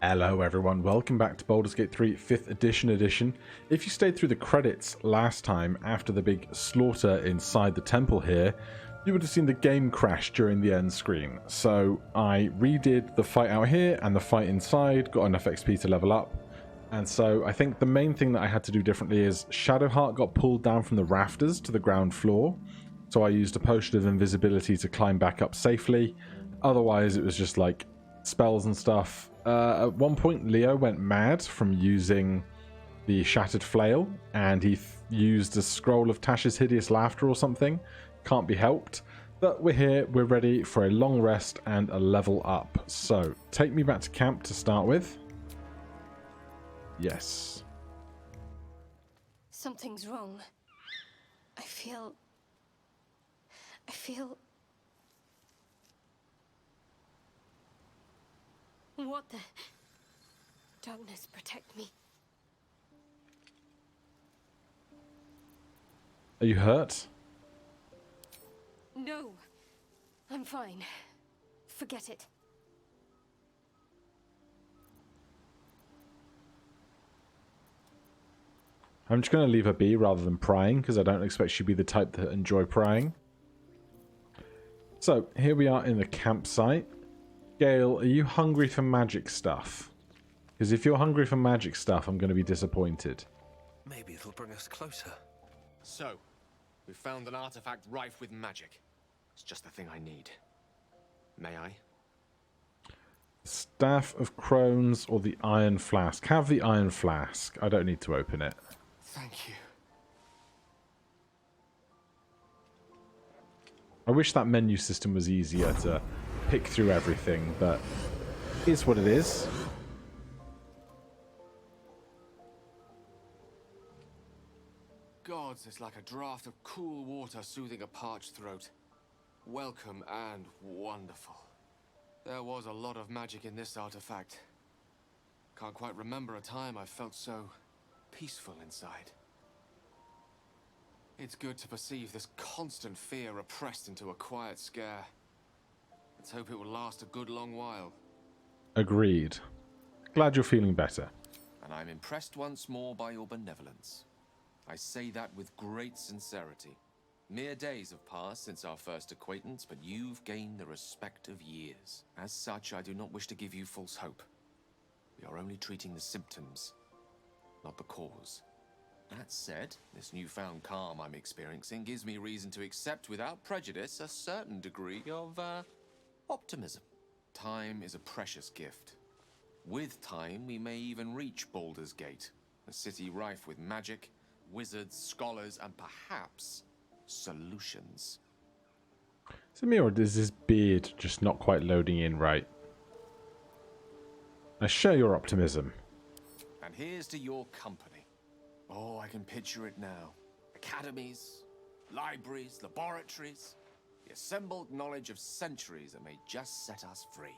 Hello everyone, welcome back to Baldur's Gate 3 5th edition. If you stayed through the credits last time after the big slaughter inside the temple here, you would have seen the game crash during the end screen. So I redid the fight out here and the fight inside, got enough XP to level up. And so I think the main thing that I had to do differently is Shadowheart got pulled down from the rafters to the ground floor. So I used a potion of invisibility to climb back up safely. Otherwise it was just like spells and stuff. At one point Leo went mad from using the Shattered Flail, and he used a scroll of Tash's Hideous Laughter or something. Can't be helped. But we're here, we're ready for a long rest and a level up. So, take me back to camp to start with. Yes. Something's wrong. I feel... What the... Darkness, protect me. Are you hurt? No. I'm fine. Forget it. I'm just going to leave her be rather than prying, because I don't expect she'd be the type that enjoy prying. So, here we are in the campsite. Gale, are you hungry for magic stuff? Because if you're hungry for magic stuff, I'm going to be disappointed. Maybe it'll bring us closer. So, we found an artifact rife with magic. It's just the thing I need. May I? Staff of Crones or the Iron Flask? Have the Iron Flask. I don't need to open it. Thank you. I wish that menu system was easier to pick through everything, but it is what it is. Gods, it's like a draught of cool water soothing a parched throat. Welcome and wonderful. There was a lot of magic in this artifact. Can't quite remember a time I felt so peaceful inside. It's good to perceive this constant fear repressed into a quiet scare. Let's hope it will last a good long while. Agreed. Glad you're feeling better. And I'm impressed once more by your benevolence. I say that with great sincerity. Mere days have passed since our first acquaintance, but you've gained the respect of years. As such, I do not wish to give you false hope. We are only treating the symptoms, not the cause. That said, this newfound calm I'm experiencing gives me reason to accept without prejudice a certain degree of, optimism. Time is a precious gift. With time, we may even reach Baldur's Gate, a city rife with magic, wizards, scholars, and perhaps solutions. Is it me, or is his beard just not quite loading in right? I share your optimism. And here's to your company. Oh, I can picture it now. Academies, libraries, laboratories. The assembled knowledge of centuries that may just set us free.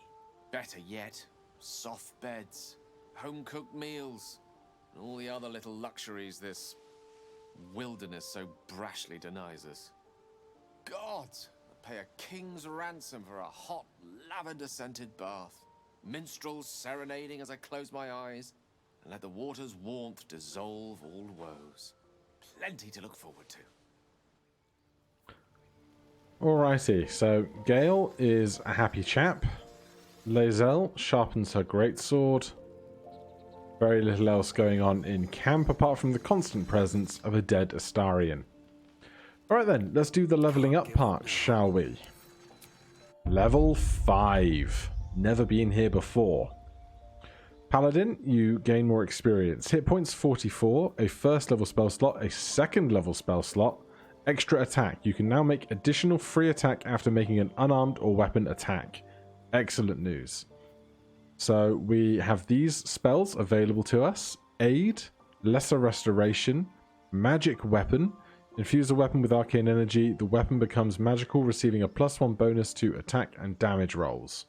Better yet, soft beds, home-cooked meals, and all the other little luxuries this wilderness so brashly denies us. Gods, I'd pay a king's ransom for a hot, lavender-scented bath. Minstrels serenading as I close my eyes, and let the water's warmth dissolve all woes. Plenty to look forward to. Alrighty, so Gale is a happy chap. Lae'zel sharpens her greatsword. Very little else going on in camp apart from the constant presence of a dead Astarion. Alright then, let's do the leveling up part, shall we? Level 5. Never been here before. Paladin, you gain more experience. Hit points 44, a first level spell slot, a second level spell slot, extra attack. You can now make additional free attack after making an unarmed or weapon attack. Excellent news. So we have these spells available to us. Aid, Lesser Restoration, Magic Weapon. Infuse a weapon with arcane energy. The weapon becomes magical, receiving a +1 bonus to attack and damage rolls.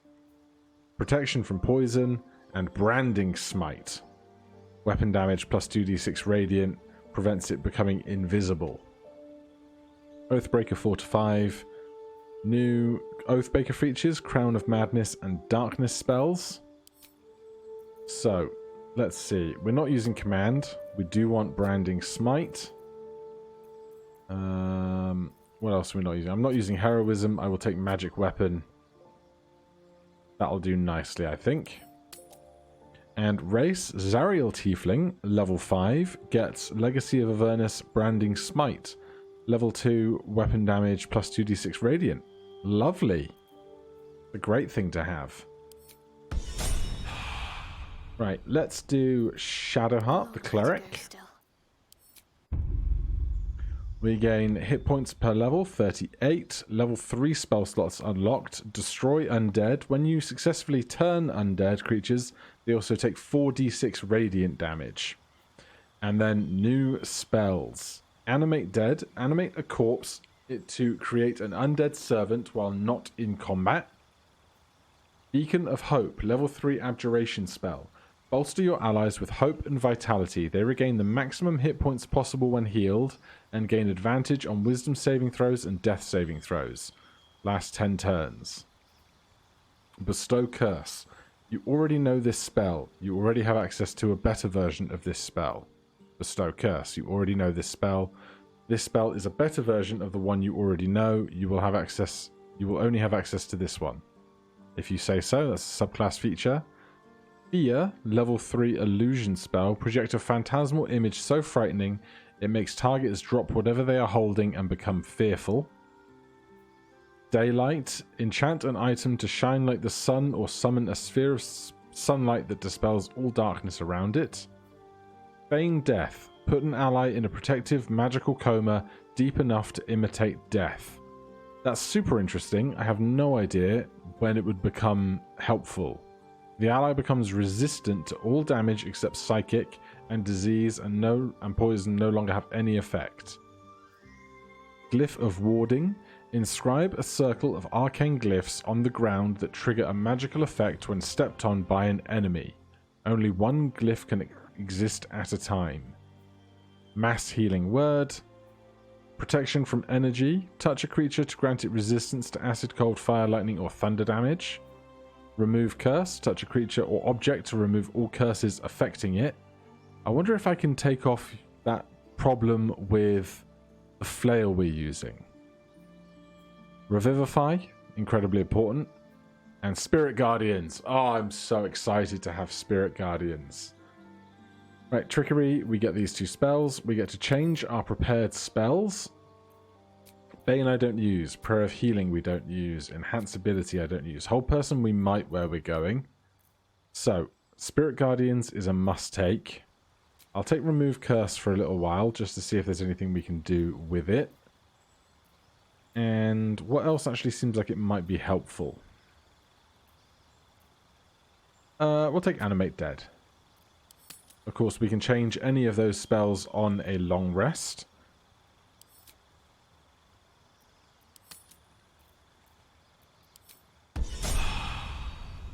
Protection from poison and Branding Smite. Weapon damage +2d6 radiant. Prevents it becoming invisible. Oathbreaker 4-5. New Oathbreaker features, Crown of Madness and Darkness spells. So, let's see. We're not using command. We do want branding smite. What else are we not using? I'm not using heroism. I will take magic weapon. That'll do nicely, I think. And race, Zariel Tiefling, level 5, gets Legacy of Avernus branding smite. Level 2, weapon damage plus 2d6 radiant. Lovely. A great thing to have. Right, let's do Shadowheart, the cleric. We gain hit points per level, 38. Level 3 spell slots unlocked. Destroy undead. When you successfully turn undead creatures, they also take 4d6 radiant damage. And then new spells. Animate dead. Animate a corpse to create an undead servant while not in combat. Beacon of Hope. Level 3 abjuration spell. Bolster your allies with hope and vitality. They regain the maximum hit points possible when healed and gain advantage on wisdom saving throws and death saving throws. Last 10 turns. Bestow Curse. You already know this spell. You already have access to a better version of this spell. Bestow Curse. You already know this spell. This spell is a better version of the one you already know. You will only have access to this one. If you say so, that's a subclass feature. Fear, level 3 illusion spell. Project a phantasmal image so frightening it makes targets drop whatever they are holding and become fearful. Daylight, enchant an item to shine like the sun or summon a sphere of sunlight that dispels all darkness around it. Feign death, put an ally in a protective magical coma deep enough to imitate death. That's super interesting. I have no idea when it would become helpful. The ally becomes resistant to all damage except psychic, and disease and poison no longer have any effect. Glyph of Warding. Inscribe a circle of arcane glyphs on the ground that trigger a magical effect when stepped on by an enemy. Only one glyph can exist at a time. Mass Healing Word. Protection from energy. Touch a creature to grant it resistance to acid, cold, fire, lightning, or thunder damage. Remove Curse. Touch a creature or object to remove all curses affecting it. I wonder if I can take off that problem with the flail we're using. Revivify. Incredibly important. And Spirit Guardians. Oh, I'm so excited to have Spirit Guardians. Right, Trickery. We get these two spells. We get to change our prepared spells. Bane I don't use. Prayer of Healing we don't use. Enhance Ability I don't use. Whole Person we might where we're going. So, Spirit Guardians is a must-take. I'll take Remove Curse for a little while just to see if there's anything we can do with it. And what else actually seems like it might be helpful? We'll take Animate Dead. Of course, we can change any of those spells on a long rest.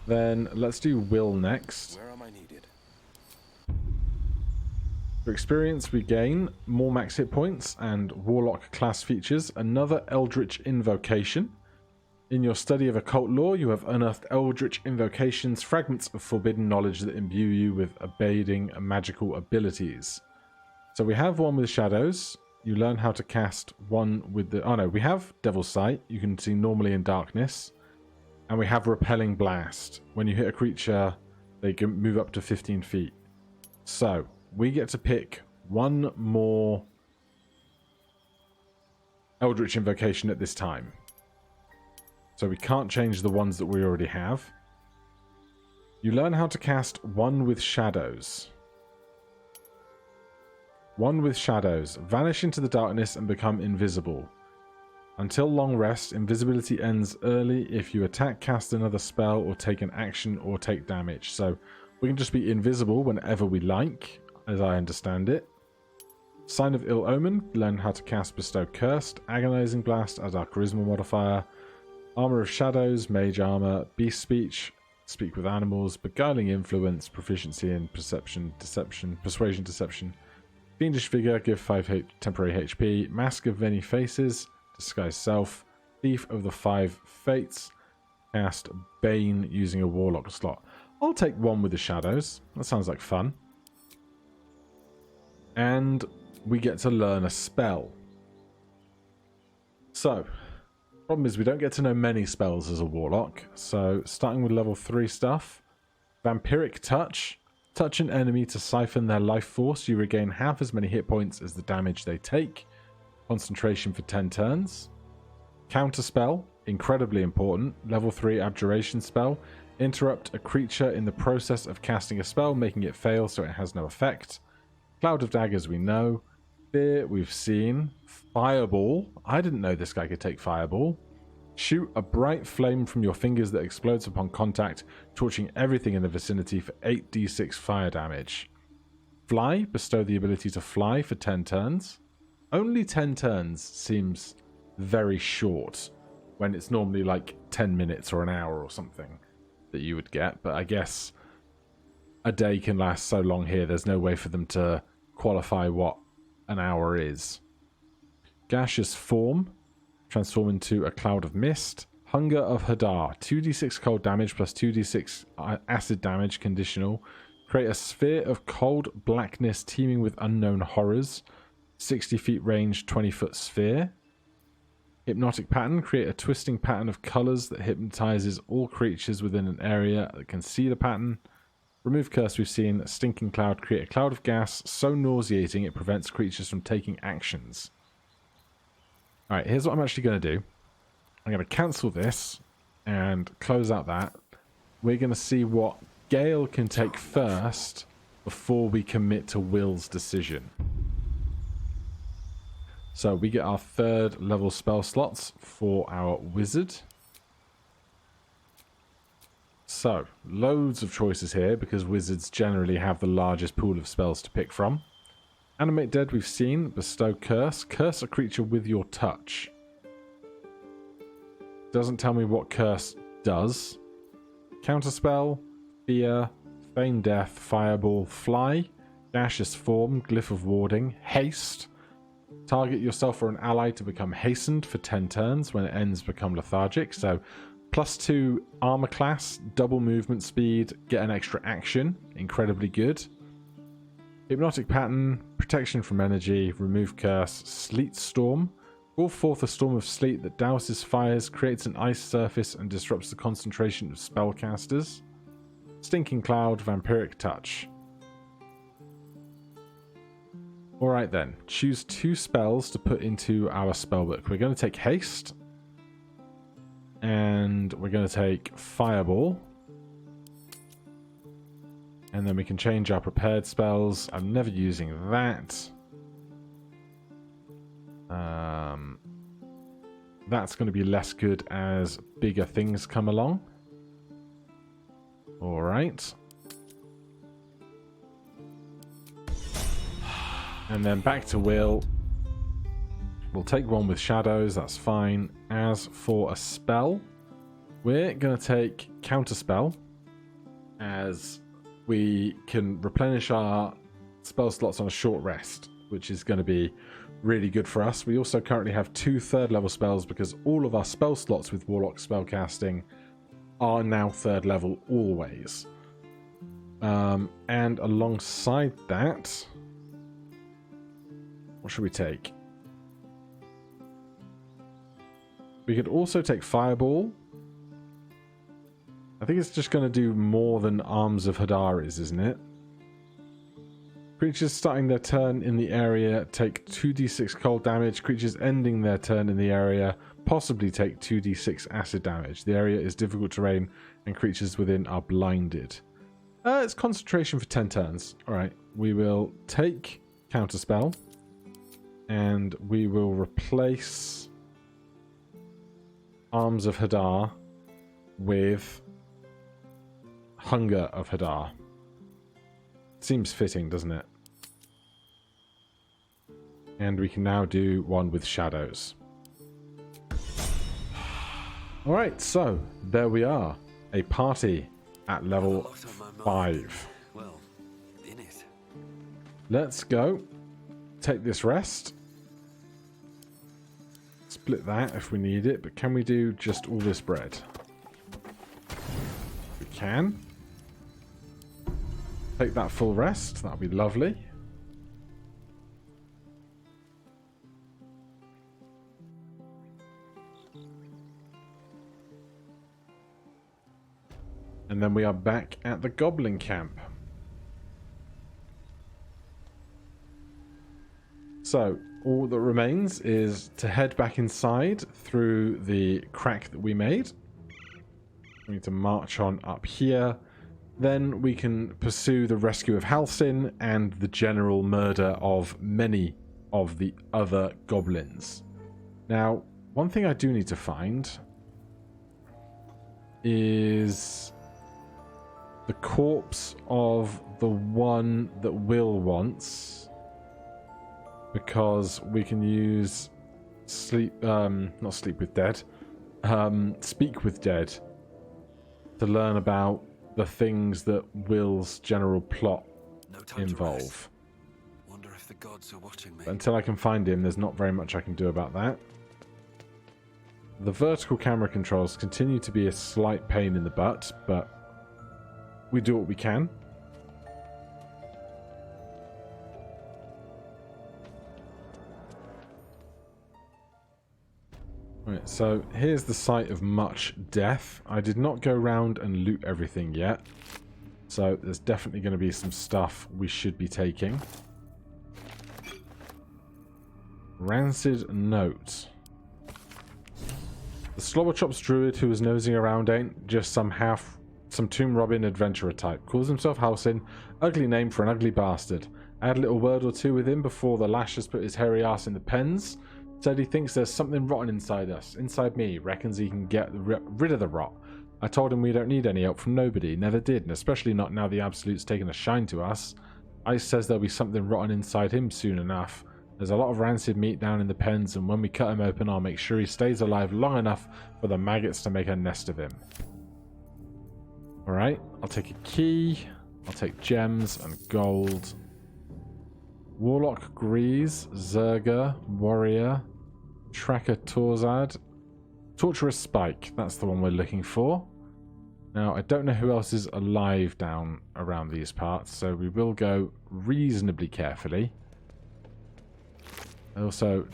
Then let's do Will next. Where am I needed? For experience, we gain more max hit points and Warlock class features. Another Eldritch Invocation. In your study of occult lore, you have unearthed Eldritch Invocations, fragments of forbidden knowledge that imbue you with abating magical abilities. So we have one with Shadows. You learn how to cast one with the... Oh no, we have Devil's Sight. You can see normally in darkness. And we have Repelling Blast. When you hit a creature, they can move up to 15 feet. So, we get to pick one more Eldritch Invocation at this time. So we can't change the ones that we already have. You learn how to cast one with Shadows. One with Shadows. Vanish into the darkness and become invisible. Until long rest, invisibility ends early if you attack, cast another spell, or take an action or take damage. So we can just be invisible whenever we like, as I understand it. Sign of Ill Omen, learn how to cast Bestow Cursed. Agonizing Blast as our charisma modifier. Armor of Shadows, Mage Armor, Beast Speech, Speak with Animals, Beguiling Influence, Proficiency in Perception, Deception, Persuasion, Deception. Fiendish Vigor, give 5 temporary HP. Mask of Many Faces, Disguise Self. Thief of the Five Fates, cast Bane using a Warlock slot. I'll take one with the shadows. That sounds like fun. And we get to learn a spell. So, problem is we don't get to know many spells as a warlock. So, starting with level 3 stuff. Vampiric Touch. Touch an enemy to siphon their life force. You regain half as many hit points as the damage they take. Concentration for 10 turns. Counter spell. Incredibly important. Level 3 Abjuration spell. Interrupt a creature in the process of casting a spell, making it fail so it has no effect. Cloud of Daggers we know. Fear we've seen. Fireball. I didn't know this guy could take Fireball. Shoot a bright flame from your fingers that explodes upon contact, torching everything in the vicinity for 8d6 fire damage. Fly. Bestow the ability to fly for 10 turns. Only 10 turns seems very short when it's normally like 10 minutes or an hour or something that you would get, but I guess a day can last so long here, there's no way for them to qualify what an hour is. Gaseous Form. Transform into a cloud of mist. Hunger of Hadar. 2d6 cold damage plus 2d6 acid damage conditional. Create a sphere of cold blackness teeming with unknown horrors. 60 feet range, 20-foot sphere. Hypnotic Pattern. Create a twisting pattern of colors that hypnotizes all creatures within an area that can see the pattern. Remove Curse we've seen. Stinking Cloud. Create a cloud of gas so nauseating it prevents creatures from taking actions. Alright, here's what I'm actually going to do. I'm going to cancel this and close out that. We're going to see what Gale can take first before we commit to Will's decision. So we get our 3rd level spell slots for our wizard. So, loads of choices here because wizards generally have the largest pool of spells to pick from. Animate Dead we've seen. Bestow Curse. Curse a creature with your touch. Doesn't tell me what curse does. Counterspell. Fear. Feign Death. Fireball. Fly. Gaseous Form. Glyph of Warding. Haste. Target yourself or an ally to become hastened for 10 turns. When it ends, become lethargic. So, +2 armor class. Double movement speed. Get an extra action. Incredibly good. Hypnotic Pattern, Protection from Energy, Remove Curse, Sleet Storm. Call forth a storm of sleet that douses fires, creates an ice surface, and disrupts the concentration of spellcasters. Stinking Cloud, Vampiric Touch. Alright then, choose 2 spells to put into our spellbook. We're going to take Haste. And we're going to take Fireball. And then we can change our prepared spells. I'm never using that. That's going to be less good as bigger things come along. Alright. And then back to Will. We'll take one with shadows, that's fine. As for a spell, we're going to take Counterspell, as we can replenish our spell slots on a short rest, which is going to be really good for us. We also currently have 2 3rd level spells because all of our spell slots with Warlock spellcasting are now 3rd level always. And alongside that, what should we take? We could also take Fireball. I think it's just going to do more than Arms of Hadar is, isn't it? Creatures starting their turn in the area take 2d6 cold damage. Creatures ending their turn in the area possibly take 2d6 acid damage. The area is difficult terrain and creatures within are blinded. It's concentration for 10 turns. Alright, we will take Counterspell and we will replace Arms of Hadar with Hunger of Hadar. Seems fitting, doesn't it? And we can now do one with shadows. Alright, so there we are. A party at level 5. Well, in it. Let's go. Take this rest. Split that if we need it, but can we do just all this bread? We can. take that full rest. That'll be lovely. And then we are back at the goblin camp. So, all that remains is to head back inside through the crack that we made. We need to march on up here. Then we can pursue the rescue of Halsin and the general murder of many of the other goblins. Now, one thing I do need to find is the corpse of the one that Will wants, because we can use speak with dead to learn about the things that Will's general plot involve. Wonder if the gods are watching me. But until I can find him, there's not very much I can do about that. The vertical camera controls continue to be a slight pain in the butt, but we do what we can. Right, so here's the site of much death. I did not go around and loot everything yet, so there's definitely going to be some stuff we should be taking. Rancid note. The Slobberchops druid who was nosing around ain't just some tomb robbing adventurer type. Calls himself Halsin. Ugly name for an ugly bastard. I had a little word or two with him before the lashes put his hairy ass in the pens. Said he thinks there's something rotten inside us. Inside me. Reckons he can get rid of the rot. I told him we don't need any help from nobody. Never did, and especially not now the Absolute's taken a shine to us. Ice says there'll be something rotten inside him soon enough. There's a lot of rancid meat down in the pens, and when we cut him open, I'll make sure he stays alive long enough for the maggots to make a nest of him. Alright, I'll take a key. I'll take gems and gold. Warlock Grease, Zerga, Warrior, Tracker Torzad, Torturous Spike. That's the one we're looking for. Now, I don't know who else is alive down around these parts, so we will go reasonably carefully. I also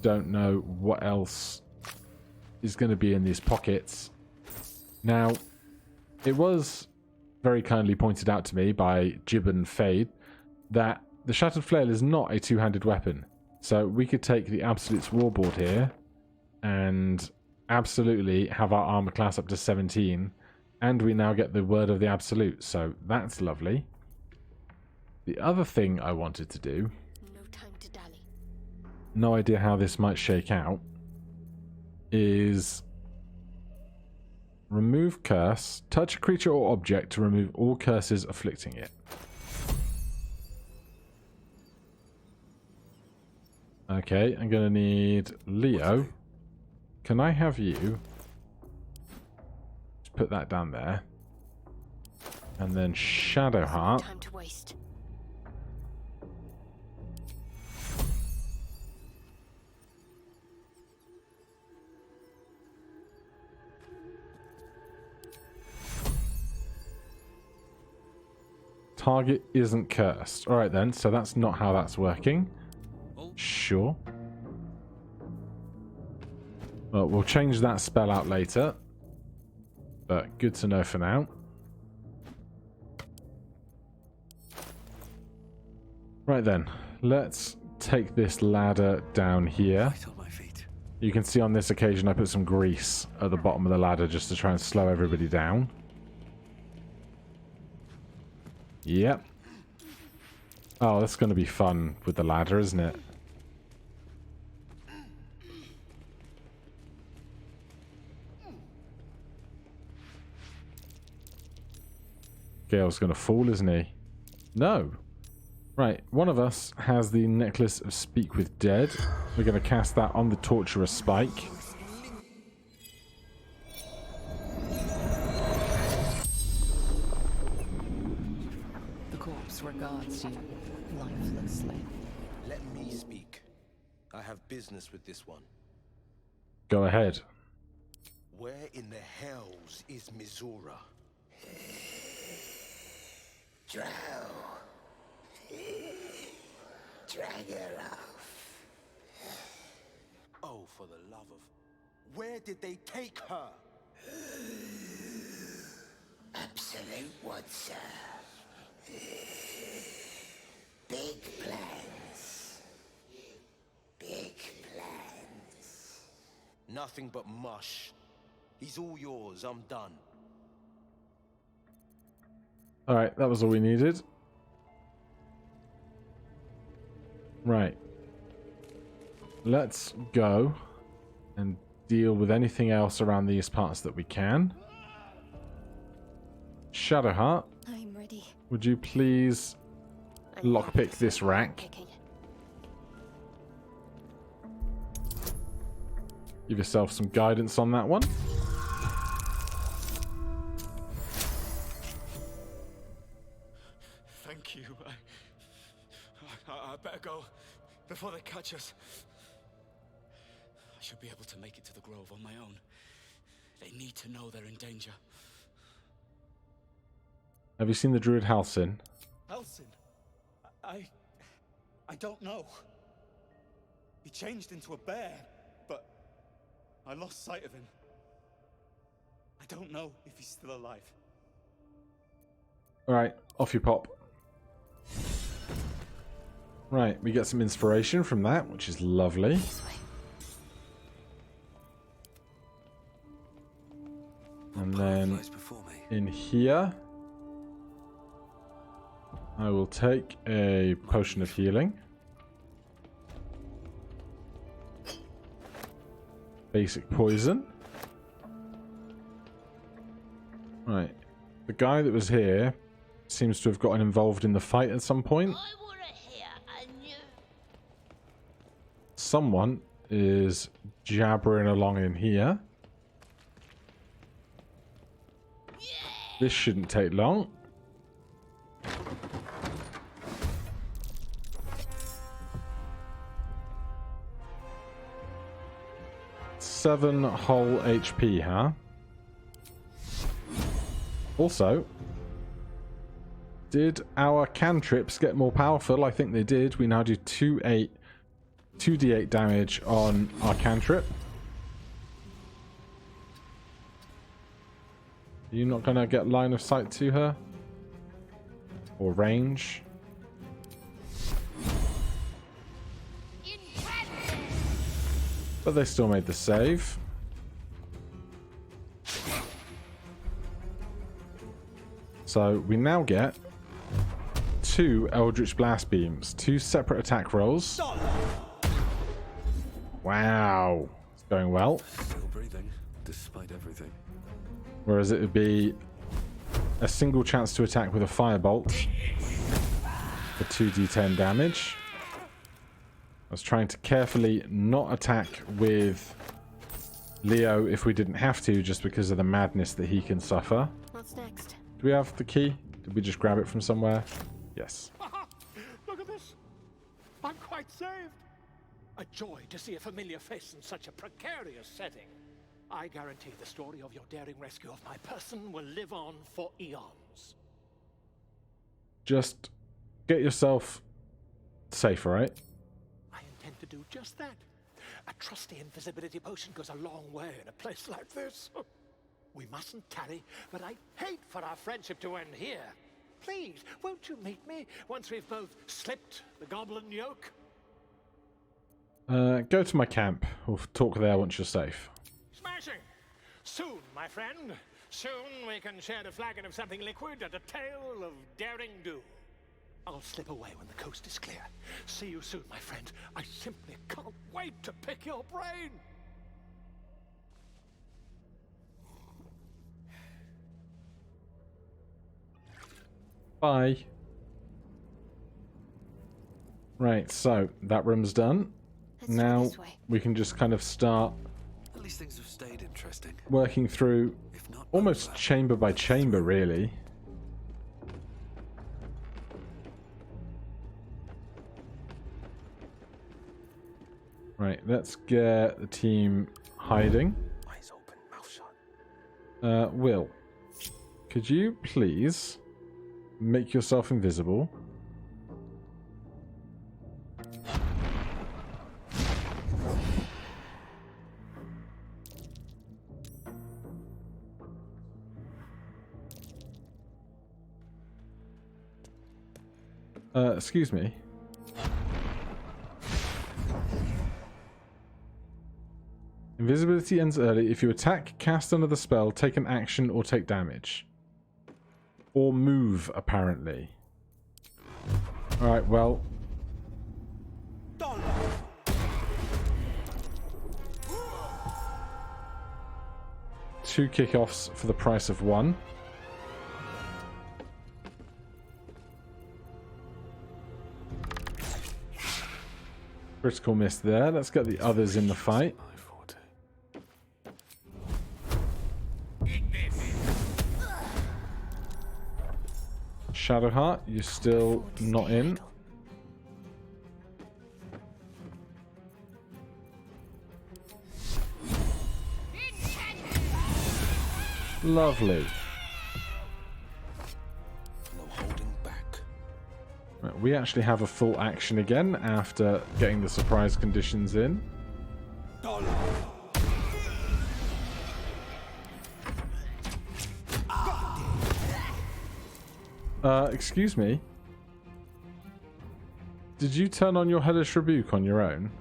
don't know what else is going to be in these pockets. Now, it was very kindly pointed out to me by Gibbon Fade that the Shattered Flail is not a two-handed weapon. So we could take the Absolute's Warboard here and absolutely have our armor class up to 17, and we now get the Word of the Absolute, so that's lovely. The other thing I wanted to do, No time to dally. no idea how this might shake out, is remove curse, touch a creature or object to remove all curses afflicting it. Okay, I'm going to need Leo. Can I have you just put that down there? And then Shadowheart. Time to waste. Target isn't cursed. Alright then, so that's not how that's working. Sure. Well, we'll change that spell out later. But good to know for now. Right then, let's take this ladder down here. Right on my feet. You can see on this occasion I put some grease at the bottom of the ladder just to try and slow everybody down. Yep. Oh, that's going to be fun with the ladder, isn't it? Gale's going to fall, isn't he? No. Right, one of us has the Necklace of Speak with Dead. We're going to cast that on the Torturous Spike. The corpse regards you lifelessly. Let me speak. I have business with this one. Go ahead. Where in the hells is Mizora? Drow. Drag her off. Oh, for the love of... Where did they take her? Absolute what, sir? Big plans. Big plans. Nothing but mush. He's all yours. I'm done. Alright, that was all we needed. Right. Let's go and deal with anything else around these parts that we can. Shadowheart, I'm ready. would you please lockpick this rack? Picking. Give yourself some guidance on that one. Thank you. I better go before they catch us. I should be able to make it to the grove on my own. They need to know they're in danger. Have you seen the druid Halsin? Elsin? I don't know. He changed into a bear, but I lost sight of him. I don't know if he's still alive. Alright, off you pop. Right, we get some inspiration from that, which is lovely. This way. And then Lies before me. in here, I will take a potion of healing. Basic poison. Right. The guy that was here seems to have gotten involved in the fight at some point. Someone is jabbering along in here. This shouldn't take long. Seven whole HP, huh? Also, did our cantrips get more powerful? I think they did. We now do 2d8 damage on our cantrip. Are you not going to get line of sight to her? Or range? But they still made the save. So we now get 2 Eldritch Blast Beams. 2 separate attack rolls. Wow. It's going well. Still breathing, despite everything. Whereas it would be a single chance to attack with a firebolt for 2d10 damage. I was trying to carefully not attack with Leo if we didn't have to, just because of the madness that he can suffer. What's next? Do we have the key? Did we just grab it from somewhere? Yes. Look at this. I'm quite saved. A joy to see a familiar face in such a precarious setting. I guarantee the story of your daring rescue of my person will live on for eons. Just get yourself safe, alright? I intend to do just that. A trusty invisibility potion goes a long way in a place like this. We mustn't tarry, but I'd hate for our friendship to end here. Please, won't you meet me once we've both slipped the goblin yoke? Go to my camp. We'll talk there once you're safe. Smashing! Soon, my friend. Soon we can share a flagon of something liquid and a tale of daring do. I'll slip away when the coast is clear. See you soon, my friend. I simply can't wait to pick your brain. Bye. Right, so that room's done. Let's try Now this way. we can just kind of start At least things have stayed interesting. working through If not almost over. chamber by chamber, really. Right, let's get the team hiding. Eyes open, mouth shut. Will, could you please make yourself invisible. Excuse me. Invisibility ends early if you attack, cast another spell, take an action, or take damage. Or move, apparently. Alright, well. Two kickoffs for the price of one. Critical miss there. Let's get the others in the fight. Shadowheart, you're still not in. Lovely. No holding back. Right, we actually have a full action again after getting the surprise conditions in. Excuse me. Did you turn on your hellish rebuke on your own?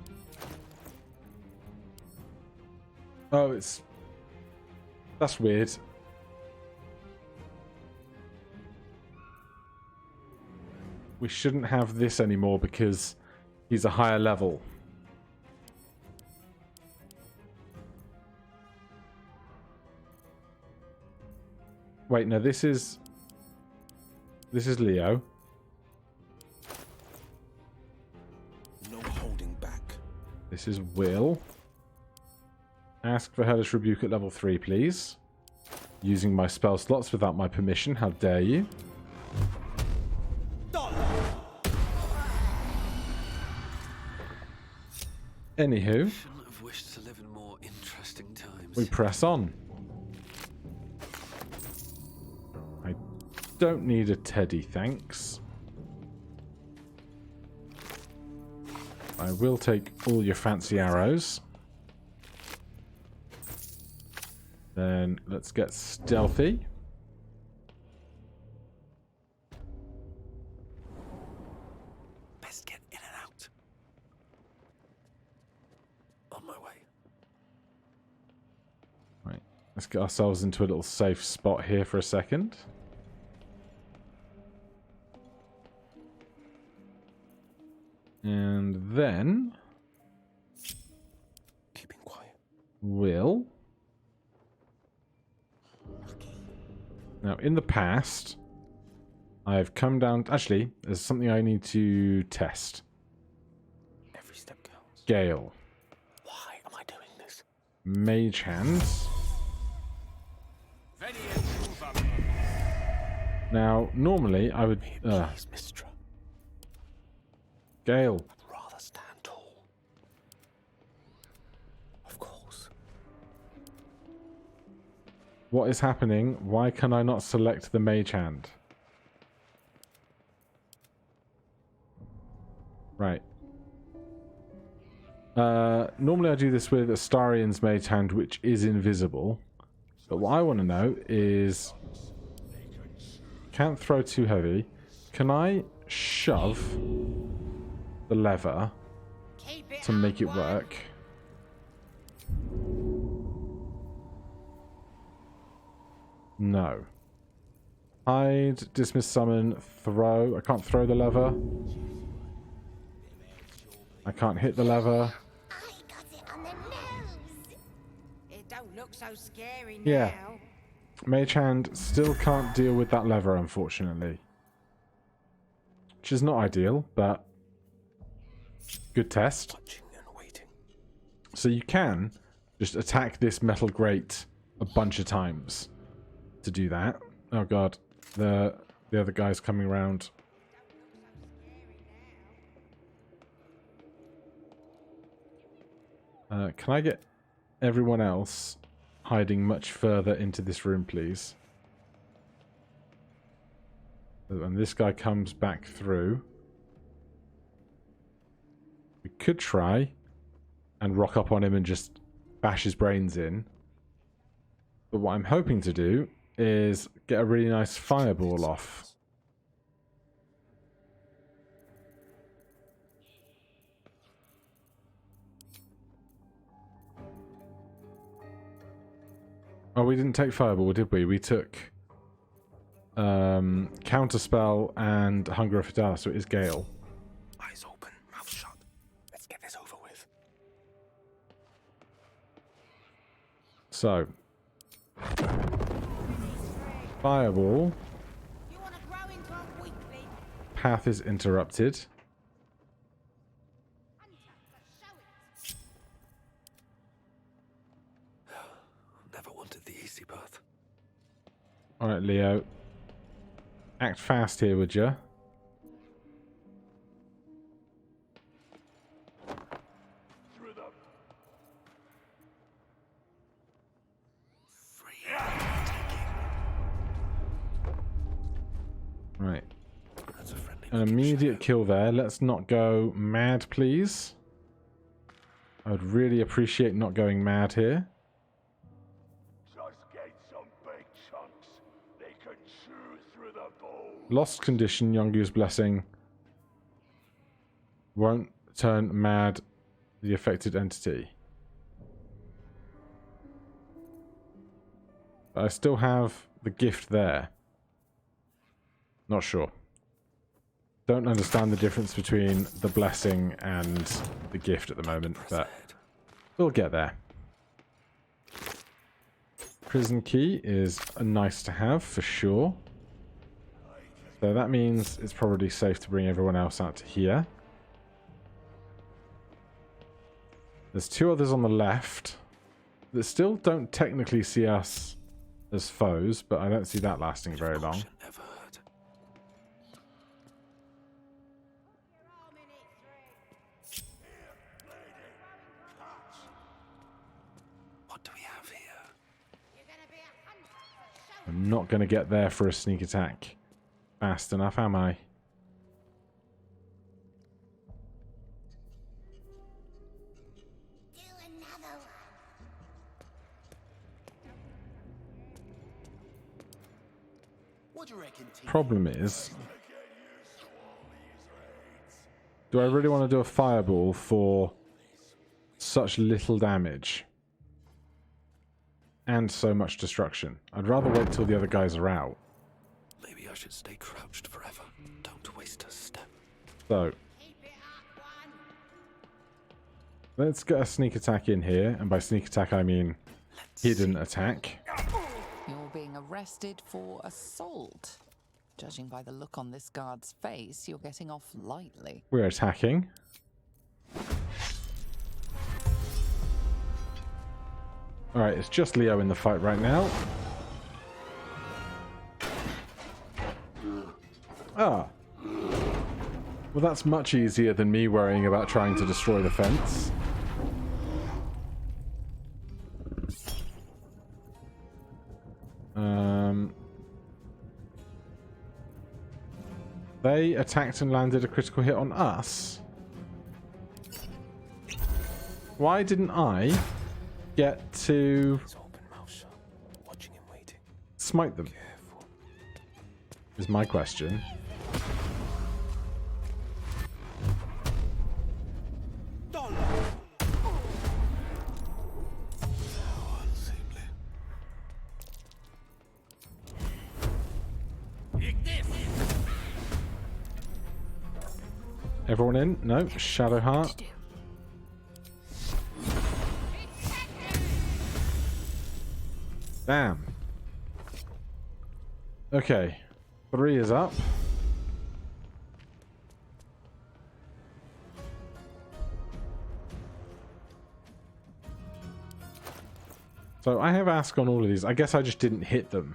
Oh, that's weird. We shouldn't have this anymore because he's a higher level. Wait, no, this is Leo. No holding back. This is Will. Ask for Hellish Rebuke at level 3, please. Using my spell slots without my permission. How dare you? Anywho, Shouldn't have wished to live in more interesting times. we press on. I don't need a teddy, thanks. I will take all your fancy arrows. Then let's get stealthy. Best get in and out. On my way. Right, let's get ourselves into a little safe spot here for a second. And then Keeping quiet. we'll... Now, in the past, I've come down... Actually, there's something I need to test. Every step counts. Gale. Why am I doing this? Mage hands. Now, normally I would... Please, Mistra. Gale. I'd rather stand tall. Of course. What is happening? Why can I not select the mage hand? Right. Normally I do this with Astarian's mage hand, which is invisible. But what I want to know is... Can't throw too heavy. Can I shove the lever to make it work? No. Hide, dismiss, summon, throw. I can't throw the lever. I can't hit the lever. I got it on the nose. It don't look so scary now. Yeah. Mage hand still can't deal with that lever, unfortunately. Which is not ideal, but good test. Watching and waiting. So you can just attack this metal grate a bunch of times to do that. Oh god, the other guy's coming around. Can I get everyone else hiding much further into this room, please? When this guy comes back through, we could try and rock up on him and just bash his brains in. But what I'm hoping to do is get a really nice fireball off. Oh, we didn't take fireball, did we? We took counterspell and Hunger of Fidala, so it is Gale. Eyes open, mouth shut. Let's get this over with. So, fireball. You want to grow into a weakling? Path is interrupted. Never wanted the easy path. Alright, Leo. Act fast here, would ya? Right. That's a friendly An immediate kill there. Let's not go mad, please. I would really appreciate not going mad here. Just get some big chunks. They can chew through the bone. Lost condition, Yongu's blessing. Won't turn mad the affected entity. But I still have the gift there. Not sure. Don't understand the difference between the blessing and the gift at the moment, but we'll get there. Prison key is nice to have for sure. So that means it's probably safe to bring everyone else out to here. There's two others on the left that still don't technically see us as foes, but I don't see that lasting very long. What do we have here? I'm not going to get there for a sneak attack fast enough, am I? Do another one. What do you reckon, T? Problem is, do I really want to do a fireball for such little damage and so much destruction? I'd rather wait till the other guys are out. Maybe I should stay crouched forever. Don't waste a step. So let's get a sneak attack in here, and by sneak attack I mean hidden attack. You're being arrested for assault. Judging by the look on this guard's face, you're getting off lightly. We're attacking. Alright, it's just Leo in the fight right now. Ah. Well, that's much easier than me worrying about trying to destroy the fence. They attacked and landed a critical hit on us. Why didn't I get to smite them? Is my question. Everyone in? No. Shadowheart. Damn. Okay. 3 is up. So I have ask on all of these. I guess I just didn't hit them.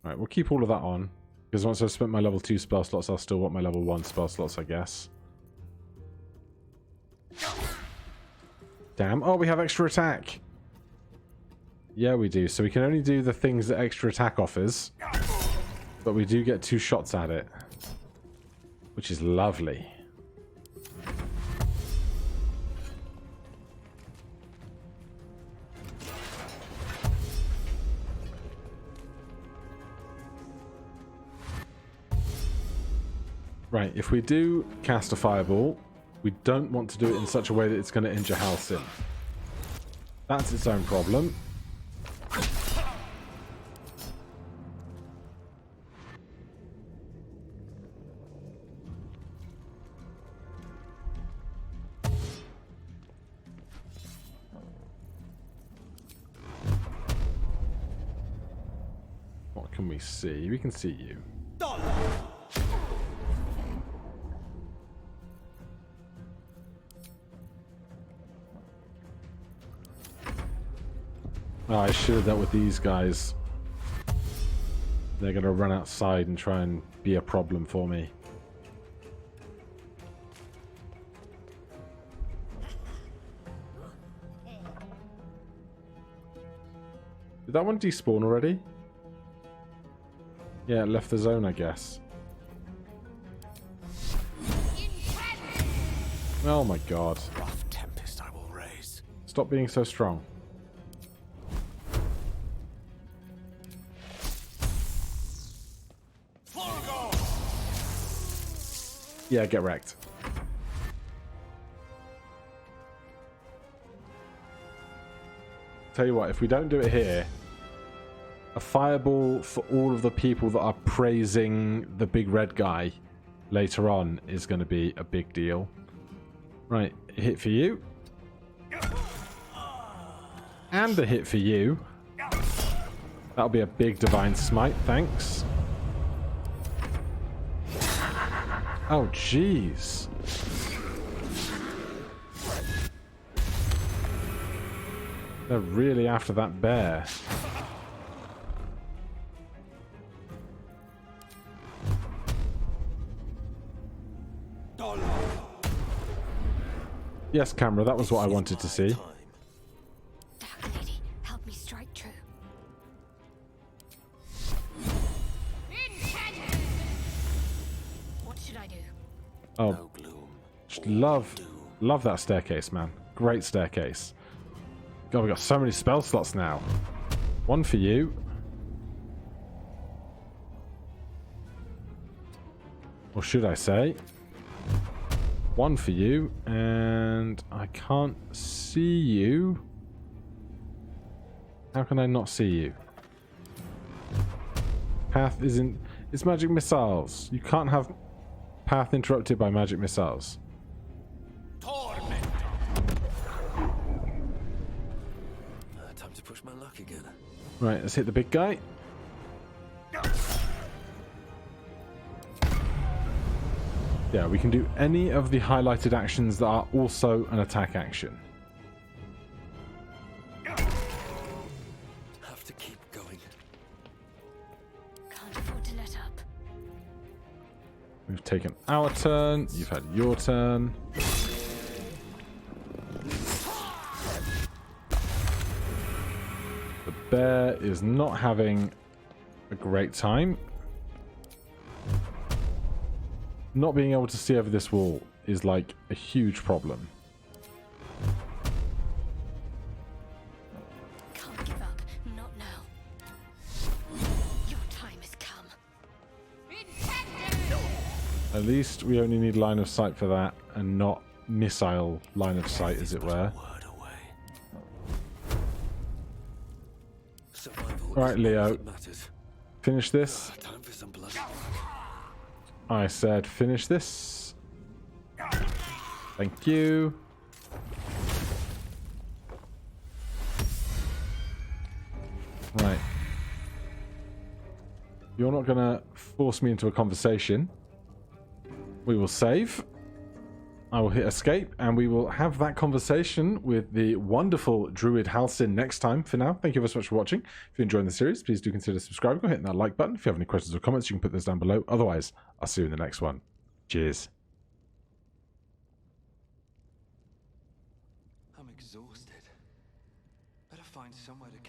Alright, we'll keep all of that on. Because once I've spent my level 2 spell slots, I'll still want my level 1 spell slots, I guess. Damn. Oh, we have extra attack. Yeah, we do. So we can only do the things that extra attack offers. But we do get 2 shots at it. Which is lovely. Right, if we do cast a fireball, we don't want to do it in such a way that it's going to injure Halsin. That's its own problem. What can we see? We can see you. Oh, I should have dealt with these guys. They're going to run outside and try and be a problem for me. Did that one despawn already? Yeah, it left the zone, I guess. Oh my god. Rough tempest I will raise. Stop being so strong. Yeah, get wrecked. Tell you what, if we don't do it here, a fireball for all of the people that are praising the big red guy later on is going to be a big deal. Right, a hit for you. And a hit for you. That'll be a big divine smite, thanks. Oh, jeez. They're really after that bear. Yes, camera, that was what I wanted to see. Dark Lady, help me strike true. What should I do? Oh, just love that staircase, man. Great staircase. God, we got so many spell slots now. One for you. Or should I say? One for you, and I can't see you. How can I not see you? Path isn't... It's magic missiles. You can't have path interrupted by magic missiles. Time to push my luck again. Right, let's hit the big guy. Yeah, we can do any of the highlighted actions that are also an attack action. Have to keep going. Can't afford to let up. We've taken our turn. You've had your turn. The bear is not having a great time. Not being able to see over this wall is like a huge problem. Can't give up. Not now. Your time has come. At least we only need line of sight for that and not missile line of sight, as it were. Alright, Leo. Finish this. Time for some blood. I said finish this. Thank you. Right. You're not going to force me into a conversation. We will save. I will hit escape and we will have that conversation with the wonderful Druid Halsin next time. For now, thank you very much for watching. If you're enjoying the series, please do consider subscribing or hitting that like button. If you have any questions or comments, you can put those down below. Otherwise, I'll see you in the next one. Cheers. I'm exhausted. Better find somewhere to